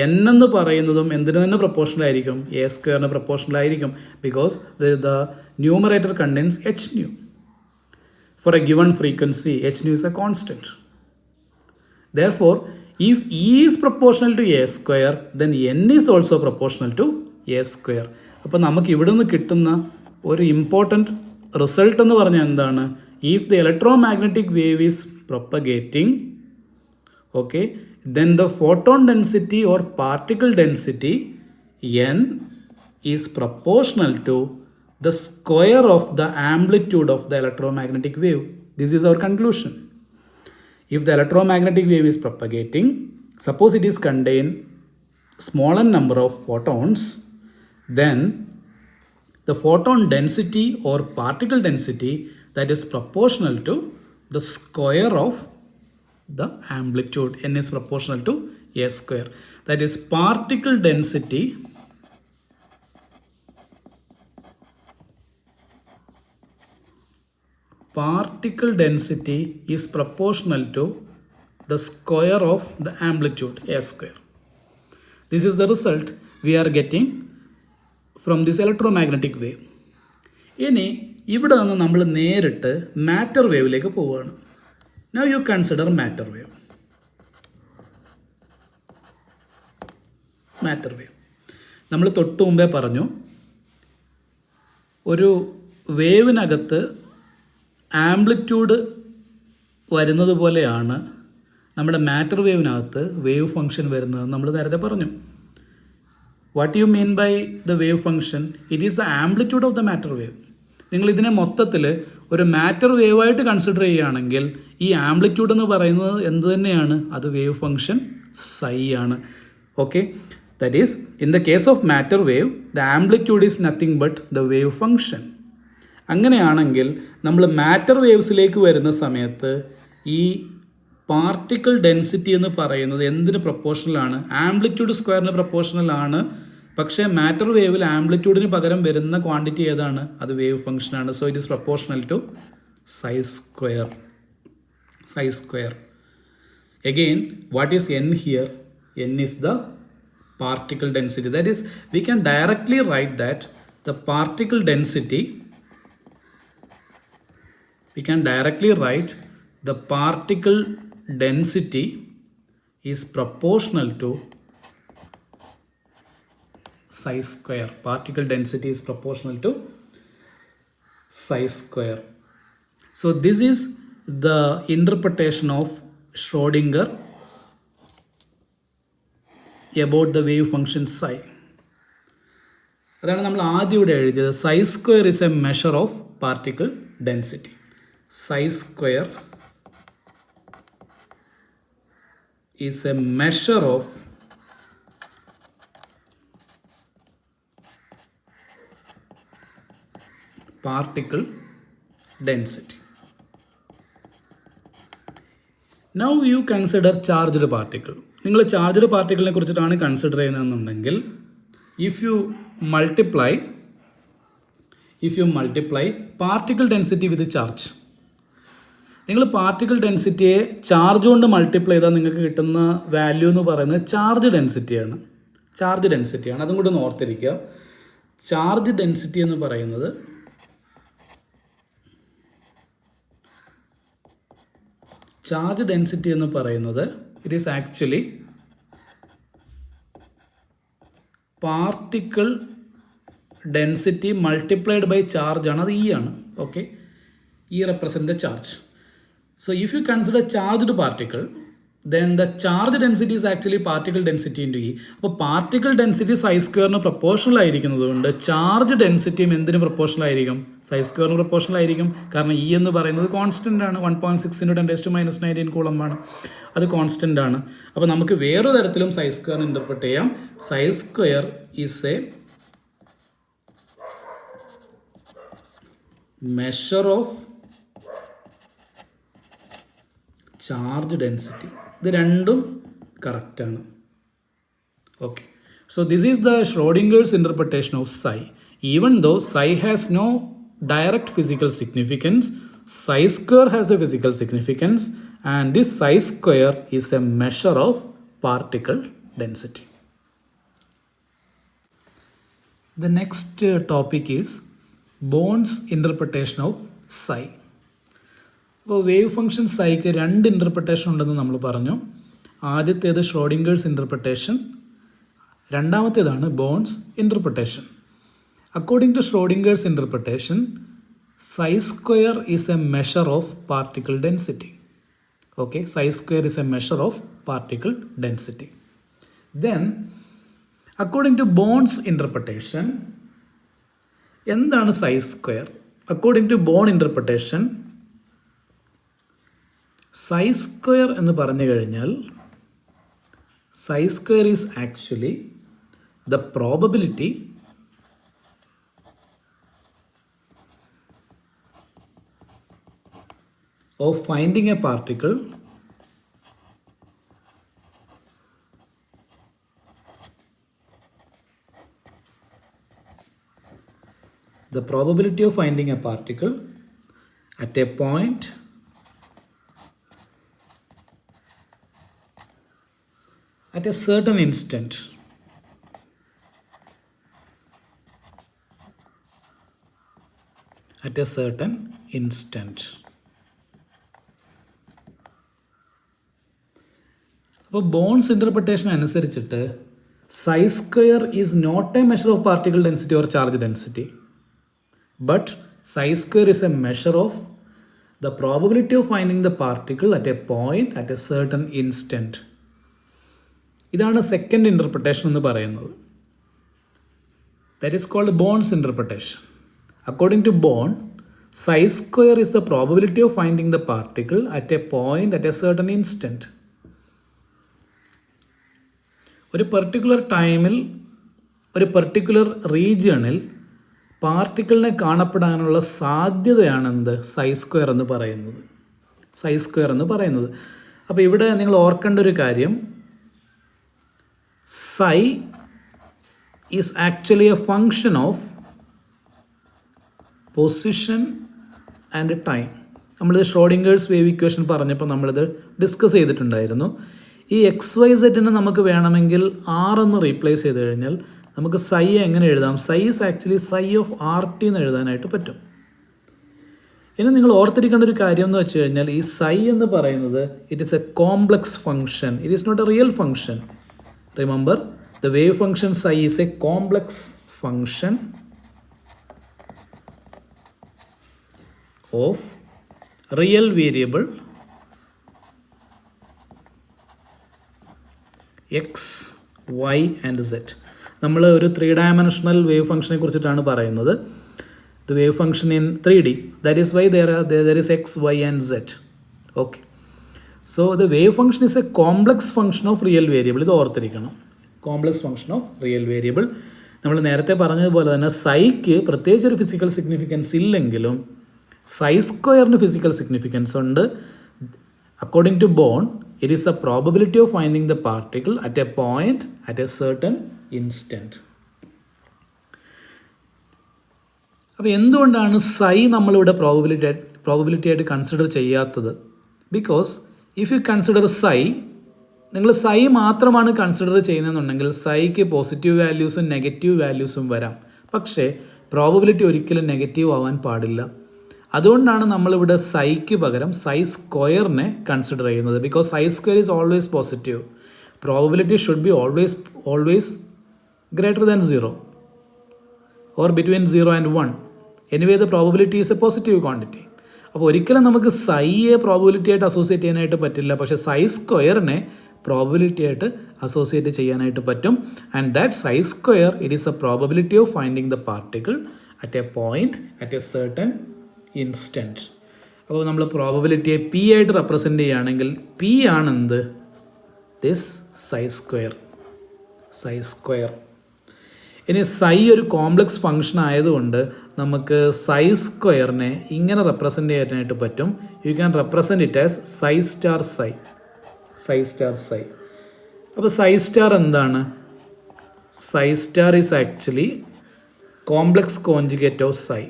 N എന്ന് പറയുന്നതും എന്തിനു തന്നെ പ്രപ്പോർഷണലായിരിക്കും? A സ്ക്വയറിന് പ്രപ്പോർഷണലായിരിക്കും. Because the numerator contains hν. For a given frequency, hν is a constant. Therefore, if E is proportional to A square, then N is also proportional to A square. അപ്പോൾ നമുക്ക് ഇവിടെ നിന്ന് കിട്ടുന്ന ഒരു ഇമ്പോർട്ടൻറ്റ് റിസൾട്ട് എന്ന് പറഞ്ഞാൽ എന്താണ്? If the electromagnetic wave is propagating, okay, then the photon density or particle density N is proportional to the square of the amplitude of the electromagnetic wave. This is our conclusion. If the electromagnetic wave is propagating, suppose it is contain small n number of photons, then the photon density or particle density that is proportional to the square of the amplitude. N is proportional to A square. That is particle density is proportional to the square of the amplitude A square. This is the result we are getting from this electromagnetic wave. ഇനി ഇവിടെ നിന്ന് നമ്മൾ നേരിട്ട് matter വേവിലേക്ക് പോവുകയാണ്. Now you consider matter wave. Matter wave നമ്മൾ തൊട്ട് മുമ്പേ പറഞ്ഞു, ഒരു വേവിനകത്ത് ആംപ്ലിറ്റ്യൂഡ് വരുന്നത് പോലെയാണ് നമ്മുടെ മാറ്റർ വേവിനകത്ത് വേവ് ഫംഗ്ഷൻ വരുന്നത് നമ്മൾ നേരത്തെ പറഞ്ഞു. What you mean by the wave function? It is the amplitude of the matter wave. നിങ്ങൾ ഇതിനെ മൊത്തത്തിൽ ഒരു മാറ്റർ വേവായിട്ട് കൺസിഡർ ചെയ്യുകയാണെങ്കിൽ ഈ ആംപ്ലിറ്റ്യൂഡ് എന്ന് പറയുന്നത് എന്ത് തന്നെയാണ്? അത് വേവ് ഫംഗ്ഷൻ സൈ ആണ്. Okay, that is in the case of matter wave the amplitude is nothing but the wave function. അങ്ങനെയാണെങ്കിൽ നമ്മൾ മാറ്റർ വേവ്സിലേക്ക് വരുന്ന സമയത്ത് ഈ പാർട്ടിക്കിൾ ഡെൻസിറ്റി എന്ന് പറയുന്നത് എന്തിന് പ്രൊപ്പോർഷണലാണ്? ആംപ്ലിറ്റ്യൂഡ് സ്ക്വയറിന് പ്രൊപ്പോർഷണലാണ്. പക്ഷേ മാറ്റർ വേവിൽ ആംപ്ലിറ്റ്യൂഡിന് പകരം വരുന്ന ക്വാണ്ടിറ്റി ഏതാണ്? അത് വേവ് ഫംഗ്ഷനാണ്. So it is proportional to psi square. Psi square. Again, what is n here? N is the particle density. That is, we can directly write that the particle density, we can directly write the particle density is proportional to psi square. Particle density is proportional to psi square. So this is the interpretation of Schrödinger about the wave function psi. അതാണ് നമ്മൾ ആദ്യം ഇവിടെ എഴുതിയത്. Psi square is a measure of particle density. Psi square is a measure of particle density. Now you consider charged particle. നിങ്ങൾ charged പാർട്ടിക്കിളിനെ കുറിച്ചിട്ടാണ് consider ചെയ്യുന്നതെന്നുണ്ടെങ്കിൽ if you multiply particle density with charge, നിങ്ങൾ പാർട്ടിക്കിൾ ഡെൻസിറ്റിയെ charge കൊണ്ട് multiply ചെയ്താൽ നിങ്ങൾക്ക് കിട്ടുന്ന വാല്യൂ എന്ന് പറയുന്നത് ചാർജ് ഡെൻസിറ്റിയാണ്. അതും കൂടെ ഒന്ന് ഓർത്തിരിക്കുക. ചാർജ് ഡെൻസിറ്റി എന്ന് പറയുന്നത് it is actually particle density multiplied by charge ആണ്. അത് E ആണ്. Okay, E represent the charge. So if you consider charged particle, then the charge density is actually particle density into E. അപ്പോൾ particle density സൈ സ്ക്വയറിന് proportional ആയിരിക്കുന്നത് കൊണ്ട് charge ഡെൻസിറ്റിയും എന്തിന് proportional ആയിരിക്കും? സൈ സ്ക്വയറിന് പ്രൊപ്പോർഷണൽ ആയിരിക്കും. കാരണം E എന്ന് പറയുന്നത് കോൺസ്റ്റൻ്റ് ആണ്. 1.6 × 10⁻⁻⁹ കൂളമ്പാണ്. അത് കോൺസ്റ്റൻ്റ് ആണ്. അപ്പോൾ നമുക്ക് വേറൊരു തരത്തിലും സൈ സ്ക്വയർ ഇൻ്റർപ്രറ്റ് ചെയ്യാം. Psi square is a measure of charge density. ഇത് രണ്ടും കറക്റ്റാണ്. Okay, so this is the Schrodinger's interpretation of psi. Even though psi has no direct physical significance, psi square has a physical significance, and this psi square is a measure of particle density. The next topic is Born's interpretation of psi. അപ്പോൾ wave function സൈക്ക് രണ്ട് interpretation ഉണ്ടെന്ന് നമ്മൾ പറഞ്ഞു. ആദ്യത്തേത് Schrodinger's interpretation, രണ്ടാമത്തേതാണ് Born's interpretation. According to Schrodinger's interpretation, psi square is a measure of particle density. Okay, psi square is a measure of particle density. Then according to Born's interpretation, എന്താണ് psi square? According to Born interpretation, psi square എന്ന് പറഞ്ഞു കഴിഞ്ഞാൽ psi square is actually the probability of finding a particle at a point at a certain instant. അപ്പോൾ Born's interpretation അനുസരിച്ചിട്ട് psi square is not a measure of particle density or charge density, but psi square is a measure of the probability of finding the particle at a point at a certain instant. ഇതാണ് second interpretation എന്ന് പറയുന്നത്. That is called Born's interpretation. According to Born, psi square is the probability of finding the particle at a point at a certain instant. ഒരു particular ടൈമിൽ ഒരു particular റീജിയണിൽ പാർട്ടിക്കിളിനെ കാണപ്പെടാനുള്ള സാധ്യതയാണ് എന്ത് സൈ square എന്ന് പറയുന്നത്. സൈ സ്ക്വയർ എന്ന് പറയുന്നത്. അപ്പോൾ ഇവിടെ നിങ്ങൾ ഓർക്കേണ്ട ഒരു കാര്യം, psi is actually a function of position and time. നമ്മളിത് ഷ്രോഡിംഗേഴ്സ് വേവ് ഇക്വേഷൻ പറഞ്ഞപ്പോൾ നമ്മളിത് ഡിസ്കസ് ചെയ്തിട്ടുണ്ടായിരുന്നു. ഈ എക്സ് വൈ സെറ്റിനെ നമുക്ക് വേണമെങ്കിൽ ആർ എന്ന് റീപ്ലേസ് ചെയ്ത് കഴിഞ്ഞാൽ നമുക്ക് സൈ എങ്ങനെ എഴുതാം? Psi is actually psi of r t എന്ന് എഴുതാനായിട്ട് പറ്റും. ഇനി നിങ്ങൾ ഓർത്തിരിക്കേണ്ട ഒരു കാര്യം എന്ന് വെച്ച് കഴിഞ്ഞാൽ ഈ സൈ എന്ന് പറയുന്നത് it is a complex function. It is not a real function. Remember, the wave function psi is a complex function of real variable x, y and z. നമ്മൾ ഒരു 3 dimensional വേവ് ഫംഗ്ഷനെ കുറിച്ചിട്ടാണ് പറയുന്നത്. The wave function in 3D, that is why there is x, y and z. Okay, so the wave function is a complex function of real variable. ഇത് ഓർത്തിരിക്കണം, complex function of real variable. നമ്മൾ നേരത്തെ പറഞ്ഞതുപോലെ തന്നെ psyche പ്രത്യേകിച്ച് ഒരു physical significance ഇല്ലെങ്കിലും psi സ്ക്വയറിന് ഫിസിക്കൽ സിഗ്നിഫിക്കൻസ് ഉണ്ട്. According to Born, it is a probability of finding the particle at a point at a certain instant. അപ്പോൾ എന്തുകൊണ്ടാണ് സൈ നമ്മളിവിടെ പ്രോബബിലിറ്റി ആയിട്ട് കൺസിഡർ ചെയ്യാത്തത്? Because if you consider psi, നിങ്ങൾ psi മാത്രമാണ് കൺസിഡർ ചെയ്യുന്നതെന്നുണ്ടെങ്കിൽ സൈക്ക് പോസിറ്റീവ് വാല്യൂസും നെഗറ്റീവ് വാല്യൂസും വരാം. പക്ഷേ പ്രോബബിലിറ്റി ഒരിക്കലും നെഗറ്റീവ് ആവാൻ പാടില്ല. അതുകൊണ്ടാണ് നമ്മളിവിടെ സൈക്ക് പകരം സൈ സ്ക്വയറിനെ കൺസിഡർ ചെയ്യുന്നത്. Because psi square is always positive. Probability should be always greater than 0 or between 0 and 1. Anyway the probability is a positive quantity. അപ്പോൾ ഒരിക്കലും നമുക്ക് സൈയെ പ്രോബബിലിറ്റി ആയിട്ട് അസോസിയേറ്റ് ചെയ്യാനായിട്ട് പറ്റില്ല. പക്ഷേ സൈ സ്ക്വയറിനെ പ്രോബബിലിറ്റി ആയിട്ട് അസോസിയേറ്റ് ചെയ്യാനായിട്ട് പറ്റും. And that psi square it is a probability of finding the particle at a point at a certain instant. അപ്പോൾ നമ്മൾ പ്രോബബിലിറ്റിയെ പി ആയിട്ട് റെപ്രസെൻ്റ് ചെയ്യുകയാണെങ്കിൽ പി ആണെന്ത്? This psi square. ഇനി സൈ ഒരു കോംപ്ലക്സ് ഫംഗ്ഷൻ ആയതുകൊണ്ട് നമുക്ക് സൈ സ്ക്വയറിനെ ഇങ്ങനെ റെപ്രസെൻ്റ് ചെയ്യാനായിട്ട് പറ്റും. You can represent it as psi star psi. അപ്പോൾ സൈ സ്റ്റാർ എന്താണ്? Psi star is actually complex conjugate of psi.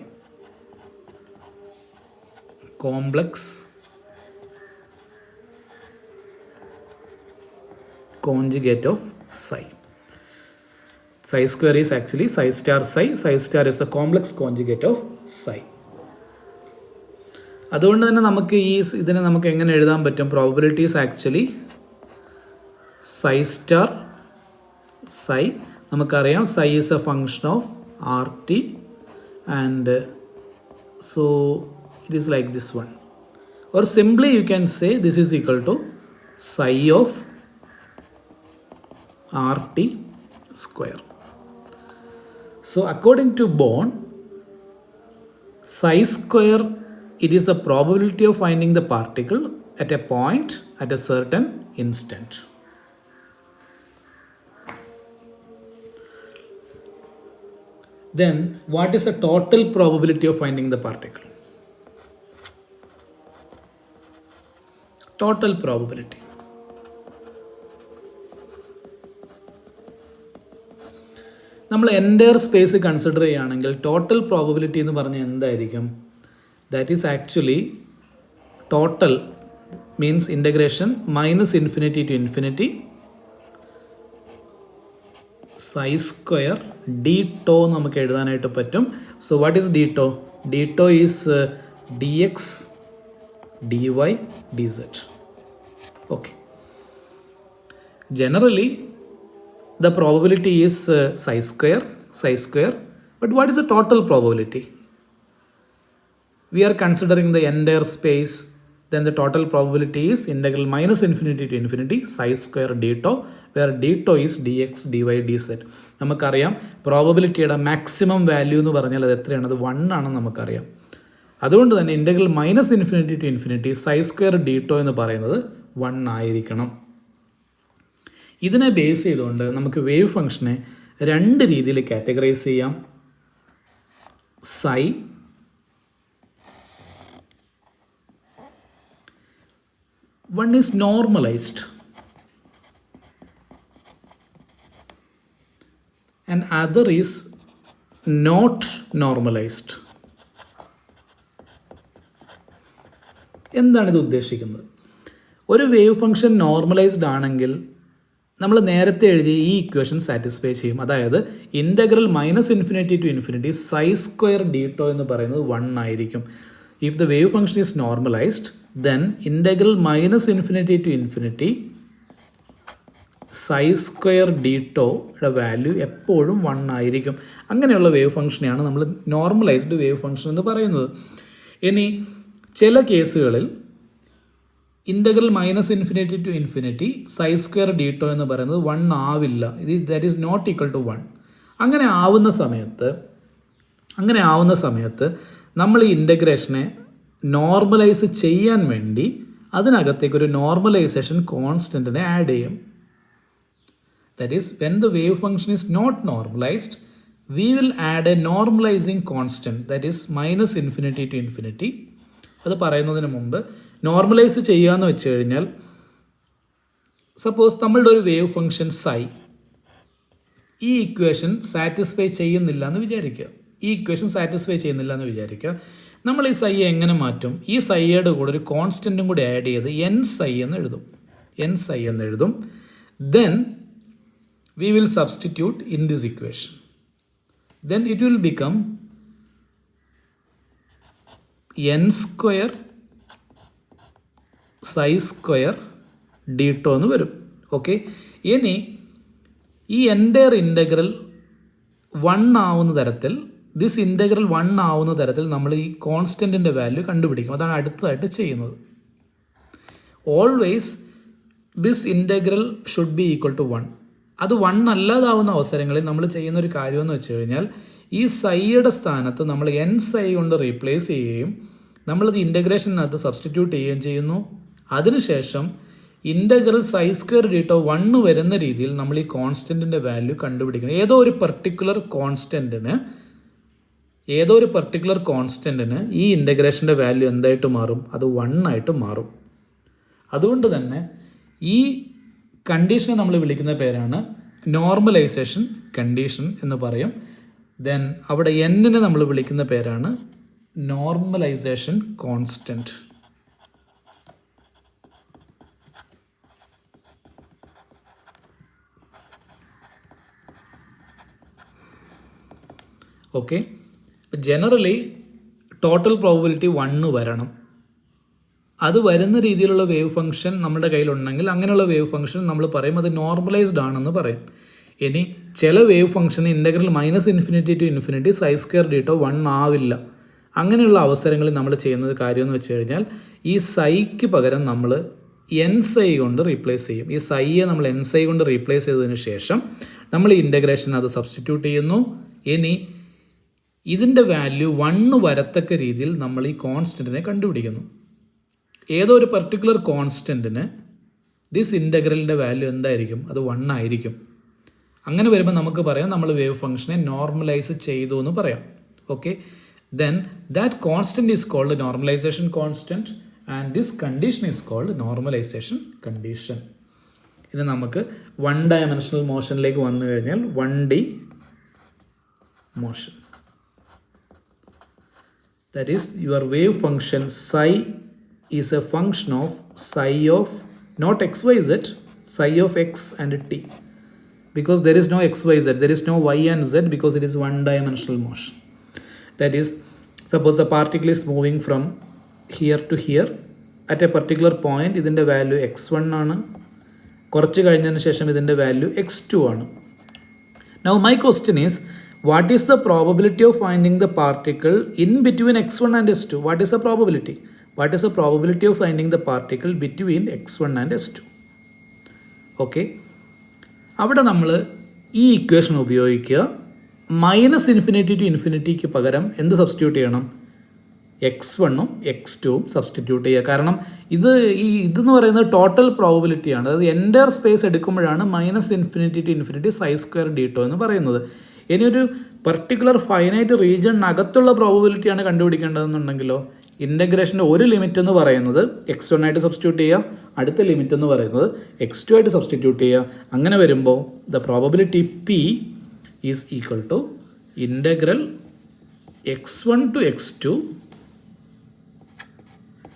Complex conjugate of psi. Psi square is actually psi star psi. Psi star is the complex conjugate of psi. അതുകൊണ്ട് തന്നെ നമുക്ക് ഇതിനെ നമുക്ക് എങ്ങനെ എഴുതാൻ പറ്റും? Probability is actually psi star psi. നമുക്കറിയാം psi is a function of r t and so it is like this one, or simply you can say this is equal to psi of RT square. So according to Born, psi square, it is the probability of finding the particle at a point at a certain instant. Then what is the total probability of finding the particle? Total probability. നമ്മൾ entire space consider ചെയ്യുകയാണെങ്കിൽ total probability എന്ന് പറഞ്ഞാൽ എന്തായിരിക്കും? That is actually total means integration -∞ to ∞ psi square d tau നമുക്ക് എഴുതാനായിട്ട് പറ്റും. So what is d tau? D tau is dx dy dz. Okay, generally the probability is psi square, but what is the total probability? We are considering the entire space, then the total probability is integral -∞ to ∞ psi square d tau, where d tau is dx dy dz. നമുക്കറിയാം പ്രോബബിലിറ്റിയുടെ maximum value എന്ന് പറഞ്ഞാൽ അത് എത്രയാണ്? അത് 1 ആണെന്ന് നമുക്കറിയാം. അതുകൊണ്ട് തന്നെ integral -∞ to psi square d tau എന്ന് പറയുന്നത് 1 ആയിരിക്കണം. ഇതിനെ ബേസ് ചെയ്തുകൊണ്ട് നമുക്ക് വേവ് ഫംഗ്ഷനെ രണ്ട് രീതിയിൽ കാറ്റഗറൈസ് ചെയ്യാം. psi one is normalized and other is not normalized. എന്താണ് ഇത് ഉദ്ദേശിക്കുന്നത്? ഒരു വേവ് ഫംഗ്ഷൻ നോർമലൈസ്ഡ് ആണെങ്കിൽ നമ്മൾ നേരത്തെ എഴുതിയ ഈ ഇക്വേഷൻ സാറ്റിസ്ഫൈ ചെയ്യും. അതായത് integral -∞ to psi square d tau എന്ന് പറയുന്നത് 1 ആയിരിക്കും. If the wave function is normalised then integral -∞ to psi square d tau യുടെ വാല്യൂ എപ്പോഴും 1 ആയിരിക്കും. അങ്ങനെയുള്ള വേവ് ഫംഗ്ഷനെയാണ് നമ്മൾ നോർമലൈസ്ഡ് വേവ് ഫംഗ്ഷൻ എന്ന് പറയുന്നത്. ഇനി ചില കേസുകളിൽ integral -∞ to psi square d tau എന്ന് പറയുന്നത് 1 ആവില്ല. That is not equal to 1. അങ്ങനെ ആവുന്ന സമയത്ത് നമ്മൾ ഈ ഇൻ്റഗ്രേഷനെ നോർമലൈസ് ചെയ്യാൻ വേണ്ടി അതിനകത്തേക്ക് ഒരു നോർമലൈസേഷൻ കോൺസ്റ്റൻറ്റിനെ ആഡ് ചെയ്യും. That is when the wave function is not normalised we will add a normalising constant that is -∞ to അത് പറയുന്നതിന് മുമ്പ് നോർമലൈസ് ചെയ്യുക എന്ന് വെച്ച് കഴിഞ്ഞാൽ സപ്പോസ് നമ്മളുടെ ഒരു വേവ് ഫംഗ്ഷൻ psi ഈ ഇക്വേഷൻ സാറ്റിസ്ഫൈ ചെയ്യുന്നില്ല എന്ന് വിചാരിക്കുക. നമ്മൾ ഈ psi എങ്ങനെ മാറ്റും? ഈ psiയുടെ കൂടെ ഒരു കോൺസ്റ്റൻറ്റും കൂടി ആഡ് ചെയ്ത് n psi എന്ന് എഴുതും. Then we will substitute in this equation. Then it will become n square psi square d tau എന്ന് വരും. ഓക്കെ, ഇനി ഈ എൻ്റയർ ഇൻ്റഗ്രൽ 1 ആവുന്ന തരത്തിൽ നമ്മൾ ഈ കോൺസ്റ്റൻറ്റിൻ്റെ വാല്യൂ കണ്ടുപിടിക്കും. അതാണ് അടുത്തതായിട്ട് ചെയ്യുന്നത്. Always this integral should be equal to 1. അത് 1 അല്ലാതാവുന്ന അവസരങ്ങളിൽ നമ്മൾ ചെയ്യുന്ന ഒരു കാര്യമെന്ന് വെച്ച് കഴിഞ്ഞാൽ ഈ സൈയുടെ സ്ഥാനത്ത് നമ്മൾ n psi കൊണ്ട് റീപ്ലേസ് ചെയ്യുകയും നമ്മളത് ഇൻ്റഗ്രേഷനകത്ത് സബ്സ്റ്റിറ്റ്യൂട്ട് ചെയ്യുകയും ചെയ്യുന്നു. അതിനുശേഷം integral psi square d tau 1 വരുന്ന രീതിയിൽ നമ്മൾ ഈ കോൺസ്റ്റൻറ്റിൻ്റെ വാല്യൂ കണ്ടുപിടിക്കുന്നത്. ഏതോ ഒരു പർട്ടിക്കുലർ കോൺസ്റ്റൻറ്റിന് ഈ ഇൻ്റഗ്രേഷൻ്റെ വാല്യൂ എന്തായിട്ട് മാറും? അത് 1 ആയിട്ട് മാറും. അതുകൊണ്ട് തന്നെ ഈ കണ്ടീഷനെ നമ്മൾ വിളിക്കുന്ന പേരാണ് നോർമലൈസേഷൻ കണ്ടീഷൻ എന്ന് പറയും. ദെൻ അവിടെ n-നെ നമ്മൾ വിളിക്കുന്ന പേരാണ് normalisation constant. Okay, generally total probability 1 വരണം. അത് വരുന്ന രീതിയിലുള്ള വേവ് ഫംഗ്ഷൻ നമ്മുടെ കയ്യിലുണ്ടെങ്കിൽ അങ്ങനെയുള്ള വേവ് ഫംഗ്ഷൻ നമ്മൾ പറയും അത് നോർമലൈസ്ഡ് ആണെന്ന് പറയും. ഇനി ചില വേവ് ഫംഗ്ഷന് integral -∞ to psi square d tau 1 ആവില്ല. അങ്ങനെയുള്ള അവസരങ്ങളിൽ നമ്മൾ ചെയ്യുന്നത് കാര്യമെന്ന് വെച്ച് കഴിഞ്ഞാൽ ഈ സൈക്ക് പകരം നമ്മൾ n psi കൊണ്ട് റീപ്ലേസ് ചെയ്യും. ഈ സൈയെ നമ്മൾ n psi കൊണ്ട് റീപ്ലേസ് ചെയ്തതിന് ശേഷം നമ്മൾ ഈ ഇൻ്റഗ്രേഷൻ അത് സബ്സ്റ്റിറ്റ്യൂട്ട് ചെയ്യുന്നു. ഇനി ഇതിൻ്റെ വാല്യൂ 1 വരത്തക്ക രീതിയിൽ നമ്മൾ ഈ കോൺസ്റ്റൻറ്റിനെ കണ്ടുപിടിക്കുന്നു. ഏതോ ഒരു പർട്ടിക്കുലർ കോൺസ്റ്റൻറ്റിന് ദിസ് ഇൻ്റഗ്രലിൻ്റെ വാല്യൂ എന്തായിരിക്കും? അത് 1 ആയിരിക്കും. അങ്ങനെ വരുമ്പോൾ നമുക്ക് പറയാം നമ്മൾ വേവ് ഫംഗ്ഷനെ നോർമലൈസ് ചെയ്തു എന്ന് പറയാം. Okay, then that constant is called normalisation constant and this condition is called normalisation condition. ഇനി നമുക്ക് 1 ഡയമെൻഷണൽ മോഷനിലേക്ക് വന്നു കഴിഞ്ഞാൽ 1D മോഷൻ. That is, your wave function psi is a function of psi of not xyz, psi of x and t. Because there is no xyz, there is no y and z because it is 1 dimensional motion. That is, suppose the particle is moving from here to here at a particular point. ഇതിൻ്റെ value x1 ആണ്. കുറച്ച് കഴിഞ്ഞതിന് ശേഷം ഇതിൻ്റെ value x2 ആണ്. Now my question is, what is the probability of finding the particle in between x1 and s2? What is the probability? What is the probability of finding the particle between x1 and s2? Okay. അവിടെ നമ്മൾ ഈ equation ഉപയോഗിക്കുക. -∞ to ക്ക് പകരം എന്ത് substitute ചെയ്യണം? x1ഉം x2ഉം substitute ചെയ്യുക. കാരണം ഇതെന്ന് പറയുന്നത് ടോട്ടൽ പ്രോബബിലിറ്റിയാണ്. അതായത് എൻ്റർ സ്പേസ് എടുക്കുമ്പോഴാണ് -∞ to ∞ ψ² d എന്ന് പറയുന്നത്. ഇനി ഒരു പർട്ടിക്കുലർ ഫൈനൈറ്റ് റീജിയണിനകത്തുള്ള പ്രോബബിലിറ്റിയാണ് കണ്ടുപിടിക്കേണ്ടതെന്നുണ്ടെങ്കിലോ ഇൻ്റഗ്രേഷൻ്റെ ഒരു ലിമിറ്റ് എന്ന് പറയുന്നത് x1 ആയിട്ട് സബ്സ്റ്റിറ്റ്യൂട്ട് ചെയ്യുക, അടുത്ത ലിമിറ്റ് എന്ന് പറയുന്നത് x2 ആയിട്ട് സബ്സ്റ്റിറ്റ്യൂട്ട് ചെയ്യുക. അങ്ങനെ വരുമ്പോൾ the probability p is equal to integral x1 to x2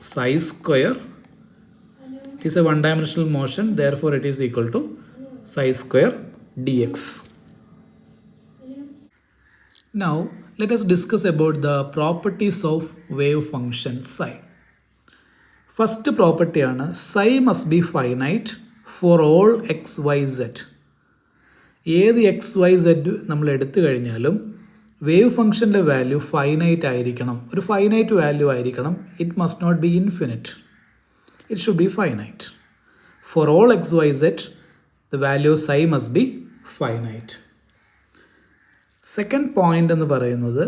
ψ². It is a one-dimensional motion, therefore it is equal to ψ² dx. Now let us discuss about the properties of wave function psi. First property ആണ് psi must be finite for all x, y, z. ഏത് x y z നമ്മൾ എടുത്തു കഴിഞ്ഞാലും wave ഫംഗ്ഷൻ്റെ value finite ആയിരിക്കണം. ഒരു finite value ആയിരിക്കണം. It must not be infinite, it should be finite. For all x y z the value psi must be finite. Second point എന്ന് പറയുന്നത്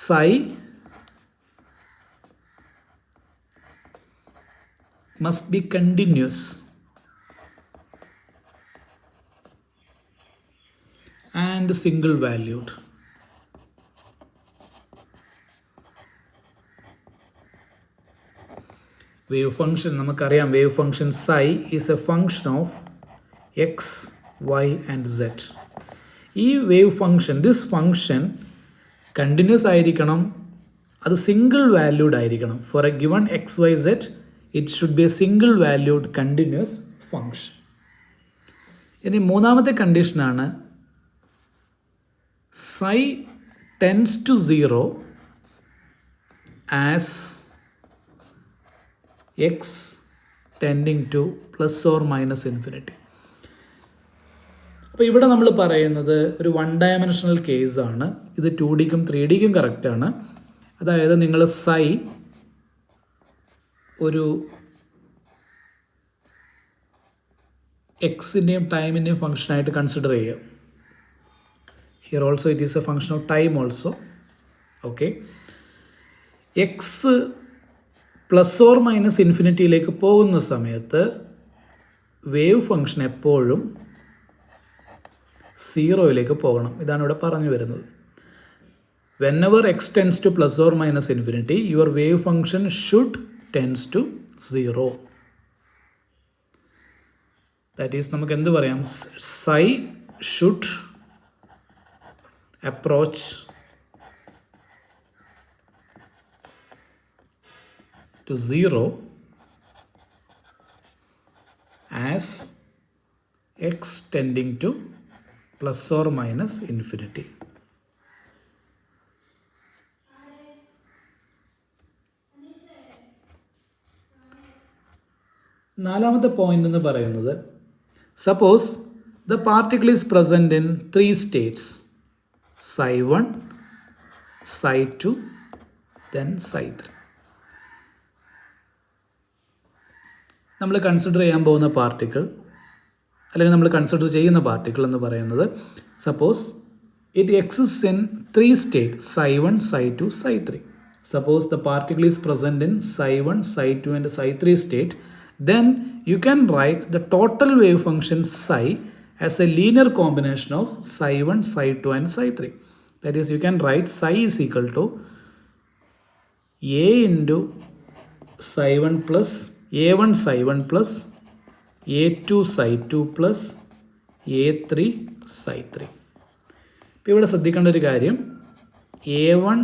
psi must be continuous and single valued. Wave function നമുക്കറിയാം, wave function psi is a function of x, y and z. ഈ wave function, this function continuous ആയിരിക്കണം, അത് single valued ആയിരിക്കണം. For a given x y z it should be a single valued continuous function. ഇനി മൂന്നാമത്തെ കണ്ടീഷനാണ് psi tends to 0 as x tending to plus or minus infinity. അപ്പോൾ ഇവിടെ നമ്മൾ പറയുന്നത് ഒരു വൺ ഡയമെൻഷണൽ കേസാണ്. ഇത് 2Dക്കും 3Dക്കും കറക്റ്റാണ്. അതായത് നിങ്ങൾ psi ഒരു എക്സിൻ്റെയും ടൈമിൻ്റെയും ഫംഗ്ഷനായിട്ട് കൺസിഡർ ചെയ്യുക. Here also it is a function of time also. Okay. x plus or minus ഇൻഫിനിറ്റിയിലേക്ക് പോകുന്ന സമയത്ത് വേവ് ഫംഗ്ഷൻ എപ്പോഴും 0യിലേക്ക് പോകണം. ഇതാണ് ഇവിടെ പറഞ്ഞു വരുന്നത്. Whenever x tends to plus or minus infinity, your wave function should tends to 0. That is, നമുക്ക് എന്ത് പറയാം, psi should approach to 0 as x tending to plus or minus infinity. നാലാമത്തെ പോയിന്റ് എന്ന് പറയുന്നത്, suppose the particle is present in 3 states, psi1, psi2, then psi3. നമ്മൾ consider ചെയ്യാൻ പോകുന്ന particle, അല്ലെങ്കിൽ നമ്മൾ കൺസിഡർ ചെയ്യുന്ന പാർട്ടിക്കിൾ എന്ന് പറയുന്നത്, suppose it exist in 3 states, psi1, psi2, psi3. Suppose the particle is present in psi1, psi2 and psi3 state, then you can write the total wave function psi as a linear combination of psi1, psi2 and psi3. That is, you can write psi is equal to a into psi1 plus a1 psi1 plus a2 psi2 plus a3 psi3. ഇപ്പോൾ ഇവിടെ ശ്രദ്ധിക്കേണ്ട ഒരു കാര്യം, a1,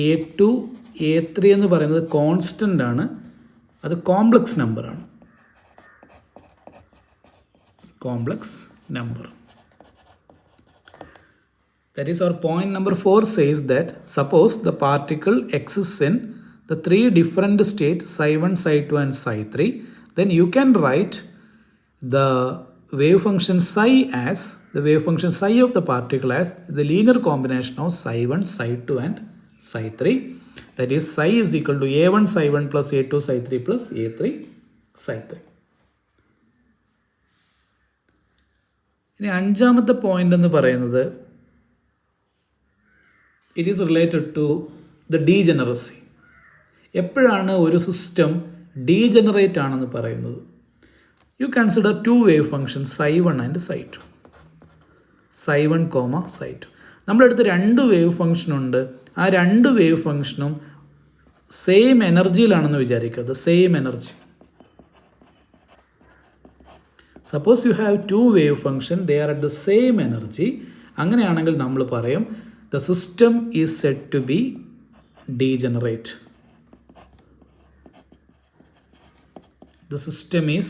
a2, a3 എന്ന് പറയുന്നത് constant ആണ്, അത് complex നമ്പറാണ്. Complex number. That is, our point number 4 says that suppose the particle exists in the 3 different states, psi1, psi2 and psi3, then you can write the wave function psi as, the wave function psi of the particle as the linear combination of psi1, psi2 and psi3. That is, psi is equal to a1 psi1 plus a2 psi3 plus a3 psi3. ഇനി അഞ്ചാമത്തെ point എന്ന് പറയുന്നത്, it is related to the degeneracy. എപ്പോഴാണ് ഒരു system degenerate ആണെന്ന് പറയുന്നത്? You consider two wave function psi1 and psi2. psi1, psi2. നമ്മളെടുത്ത് രണ്ട് വേവ് ഫംഗ്ഷനുണ്ട്. ആ രണ്ട് വേവ് ഫംഗ്ഷനും സെയിം എനർജിയിലാണെന്ന് വിചാരിക്കുക. The same energy. Suppose you have two wave function, they are at the same energy. അങ്ങനെയാണെങ്കിൽ നമ്മൾ പറയും the system is said to be degenerate. The system is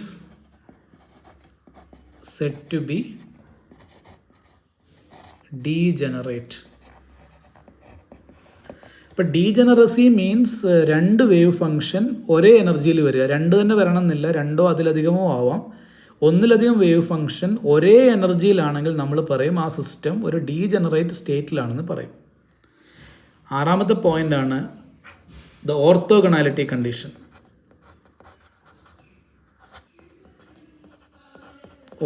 said to be degenerate. ഇപ്പോൾ degeneracy means രണ്ട് wave function ഒരേ എനർജിയിൽ വരിക. രണ്ട് തന്നെ വരണമെന്നില്ല, രണ്ടോ അതിലധികമോ ആവാം. ഒന്നിലധികം വേവ് ഫംഗ്ഷൻ ഒരേ എനർജിയിലാണെങ്കിൽ നമ്മൾ പറയും ആ സിസ്റ്റം ഒരു ഡീജനറേറ്റ് സ്റ്റേറ്റിലാണെന്ന് പറയും. ആറാമത്തെ പോയിൻ്റാണ് the orthogonality condition.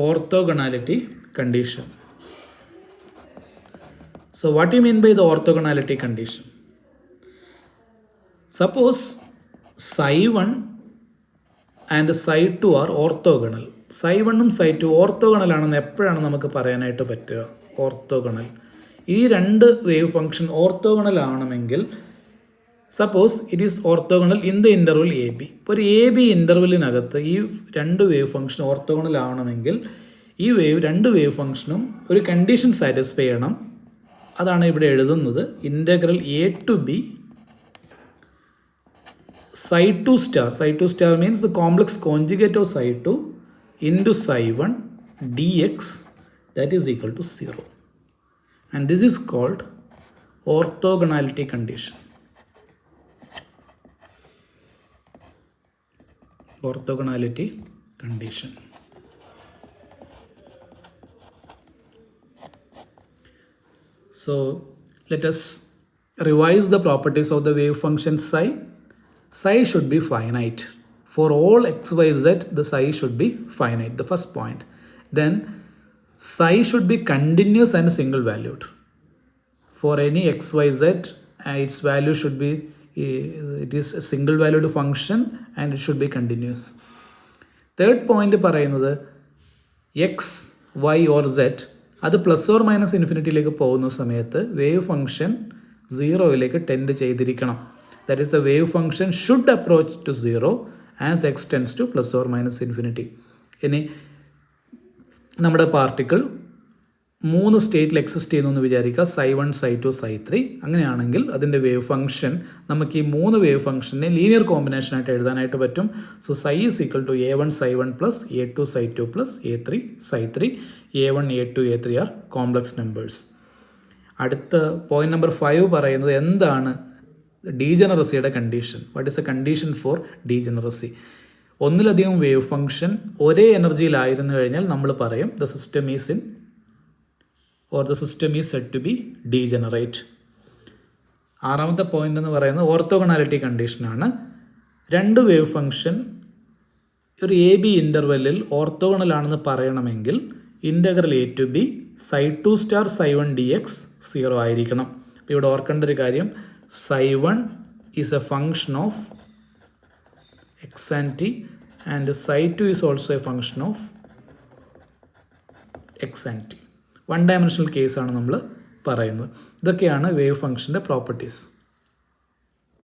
Orthogonality condition. So what do you mean by the orthogonality condition? Suppose psi1 and psi2 are orthogonal. psi1 ഉം psi2 ഓർത്തോഗണൽ ആണെന്ന് എപ്പോഴാണ് നമുക്ക് പറയാനായിട്ട് പറ്റുക? ഓർത്തോഗണൽ. ഈ രണ്ട് വേവ് ഫംഗ്ഷൻ ഓർത്തോഗണൽ ആവണമെങ്കിൽ suppose it is orthogonal in the interval A B. ഇപ്പോൾ ഒരു എ ബി ഇൻ്റർവെല്ലിനകത്ത് ഈ രണ്ട് വേവ് ഫംഗ്ഷൻ ഓർത്തോഗണൽ ആവണമെങ്കിൽ ഈ രണ്ട് വേവ് ഫംഗ്ഷനും ഒരു കണ്ടീഷൻ സാറ്റിസ്ഫൈ ചെയ്യണം. അതാണ് ഇവിടെ എഴുതുന്നത്. Integral A to B psi2 star. psi2 star means the complex conjugate of psi2 into psi1 dx that is equal to 0. And this is called orthogonality condition. Orthogonality condition. So let us revise the properties of the wave function psi. Psi should be finite. For all x, y, z, the psi should be finite. The first point. Then psi should be continuous and single valued. For any x, y, z, its value should be, it is a single valued function and it should be continuous. Third point പറയുന്നത് x y or z അത് plus or minus ഇൻഫിനിറ്റിയിലേക്ക് പോകുന്ന സമയത്ത് wave function സീറോയിലേക്ക് tend ചെയ്തിരിക്കണം. That is the wave function should approach to zero as x tends to plus or minus infinity. ഇനി നമ്മുടെ particle 3 സ്റ്റേറ്റിൽ എക്സിസ്റ്റ് ചെയ്യുന്നു എന്ന് വിചാരിക്കുക. psi1, psi2, psi3. അങ്ങനെയാണെങ്കിൽ അതിൻ്റെ വേവ് ഫംഗ്ഷൻ നമുക്ക് ഈ 3 വേവ് ഫംഗ്ഷനെ ലീനിയർ കോമ്പിനേഷനായിട്ട് എഴുതാനായിട്ട് പറ്റും. So psi is equal to a1 psi1 plus a2 psi2 plus a3 psi3. a1, a2, a3 are complex numbers. അടുത്ത പോയിന്റ് നമ്പർ 5 പറയുന്നത് എന്താണ് ഡീജനറസിയുടെ condition. What is a condition for degeneracy? ഒന്നിലധികം വേവ് ഫംഗ്ഷൻ ഒരേ എനർജിയിലായിരുന്നു കഴിഞ്ഞാൽ നമ്മൾ പറയും the system is in or the system is said to be degenerate. ആറാമത്തെ പോയിന്റ് എന്ന് പറയുന്നത് ഓർത്തോഗണാലിറ്റി കണ്ടീഷനാണ്. രണ്ട് വേവ് ഫംഗ്ഷൻ ഒരു എ ബി ഇൻ്റർവെല്ലിൽ ഓർത്തോഗണൽ ആണെന്ന് പറയണമെങ്കിൽ integral A to B psi2 star psi1 dx 0 ആയിരിക്കണം. അപ്പോൾ ഇവിടെ ഓർക്കേണ്ട ഒരു കാര്യം psi1 is a function of x and t and psi2 is also a function of x and t. One dimensional കേസാണ് നമ്മൾ പറയുന്നത്. ഇതൊക്കെയാണ് വേവ് ഫംഗ്ഷൻ്റെ പ്രോപ്പർട്ടീസ്.